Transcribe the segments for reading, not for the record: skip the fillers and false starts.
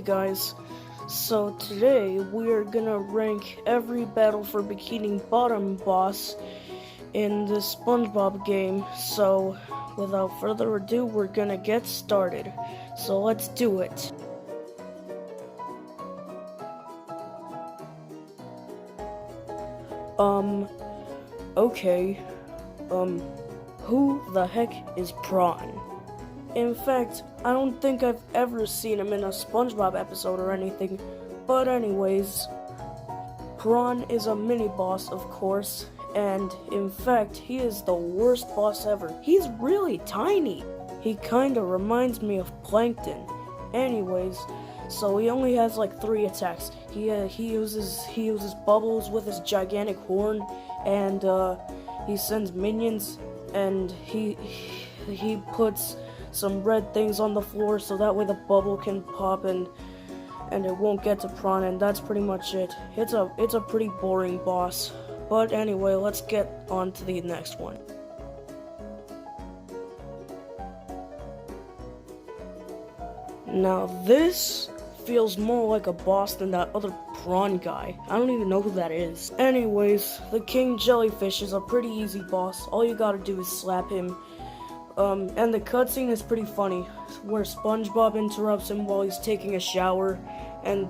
Hey guys, so today we are gonna rank every battle for Bikini Bottom boss in this Spongebob game. So without further ado, we're gonna get started. So let's do it. Okay. Who the heck is Prawn? In fact, I don't think I've ever seen him in a Spongebob episode or anything, but anyways, Prawn is a mini-boss, of course, and in fact, he is the worst boss ever. He's really tiny. He kinda reminds me of Plankton. Anyways, so he only has like 3 attacks. He uses bubbles with his gigantic horn, and he sends minions, and he puts some red things on the floor so that way the bubble can pop and it won't get to Prawn, and that's pretty much it. It's a pretty boring boss. But anyway, let's get on to the next one. Now this feels more like a boss than that other Prawn guy. I don't even know who that is. Anyways, the King Jellyfish is a pretty easy boss. All you gotta do is slap him. And the cutscene is pretty funny, where Spongebob interrupts him while he's taking a shower, and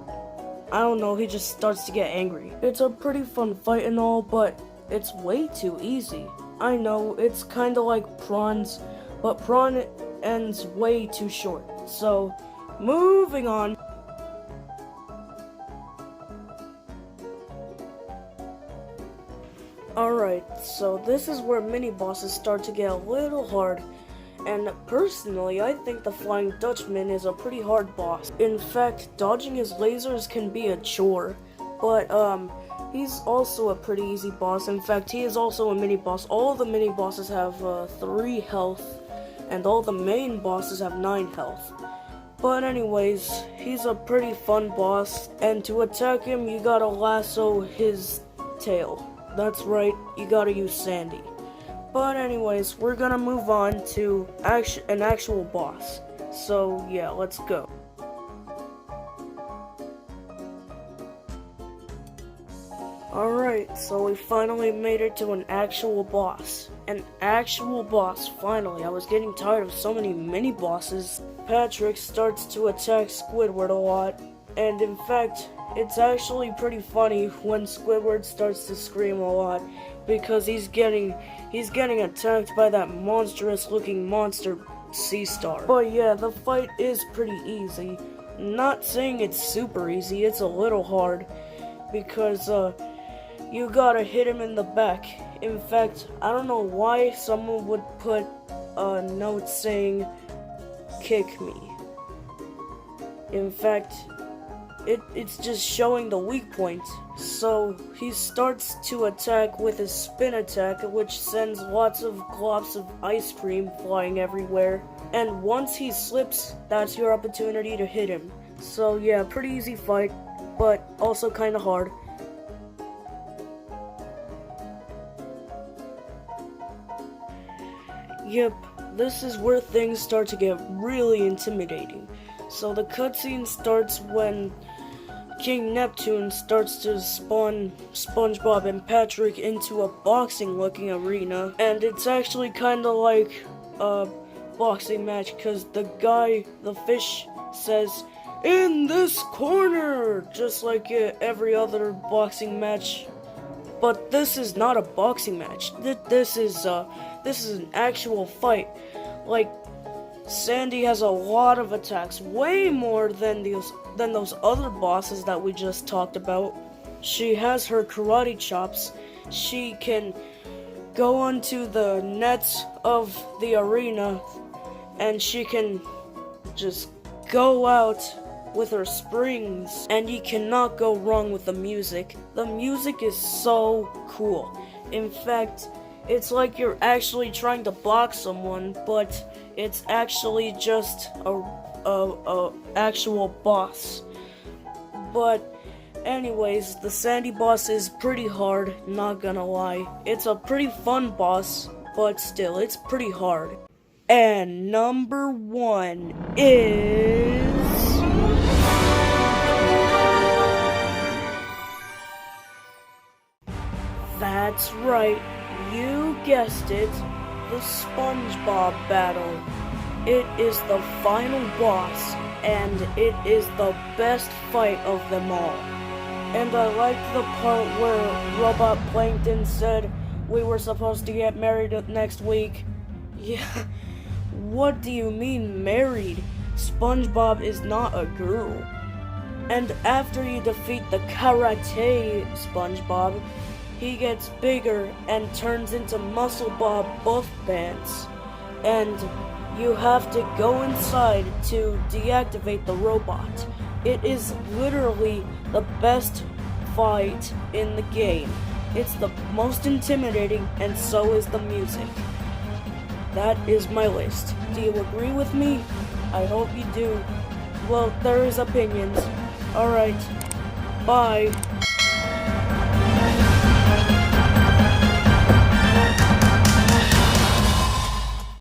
I don't know, he just starts to get angry. It's a pretty fun fight and all, but it's way too easy. I know, it's kinda like Prawn's, but Prawn ends way too short. So, moving on. Alright, so this is where mini-bosses start to get a little hard, and personally, I think the Flying Dutchman is a pretty hard boss. In fact, dodging his lasers can be a chore, but he's also a pretty easy boss. In fact, he is also a mini-boss. All the mini-bosses have 3 health, and all the main bosses have 9 health. But anyways, he's a pretty fun boss, and to attack him, you gotta lasso his tail. That's right, you gotta use Sandy. But anyways, we're gonna move on to an actual boss. So yeah, let's go. Alright, so we finally made it to an actual boss. An actual boss, finally. I was getting tired of so many mini-bosses. Patrick starts to attack Squidward a lot, and in fact, it's actually pretty funny when Squidward starts to scream a lot, because he's getting attacked by that monstrous-looking monster sea star. But yeah, the fight is pretty easy. Not saying it's super easy, it's a little hard, because you gotta hit him in the back. In fact, I don't know why someone would put a note saying, "Kick me." In fact, it's just showing the weak point. So he starts to attack with his spin attack, which sends lots of glops of ice cream flying everywhere. And once he slips, that's your opportunity to hit him. So yeah, pretty easy fight, but also kinda hard. Yep, this is where things start to get really intimidating. So the cutscene starts when King Neptune starts to spawn Spongebob and Patrick into a boxing-looking arena, and it's actually kinda like a boxing match, because the fish says, "In this corner!" just like every other boxing match. But this is not a boxing match. This is an actual fight. Like, Sandy has a lot of attacks, way more than those other bosses that we just talked about. She has her karate chops. She can go onto the nets of the arena, and she can just go out with her springs, and you cannot go wrong with the music. The music is so cool. In fact, it's like you're actually trying to box someone, but it's actually just a actual boss. But anyways, the Sandy boss is pretty hard, not gonna lie. It's a pretty fun boss, but still, it's pretty hard. And number 1 is That's right, you guessed it, the Spongebob battle. It is the final boss, and it is the best fight of them all. And I liked the part where Robot Plankton said we were supposed to get married next week. Yeah, what do you mean married? SpongeBob is not a girl. And after you defeat the Karate SpongeBob, he gets bigger and turns into Muscle Bob Buff Pants. And you have to go inside to deactivate the robot. It is literally the best fight in the game. It's the most intimidating, and so is the music. That is my list. Do you agree with me? I hope you do. Well, there is opinions. Alright. Bye.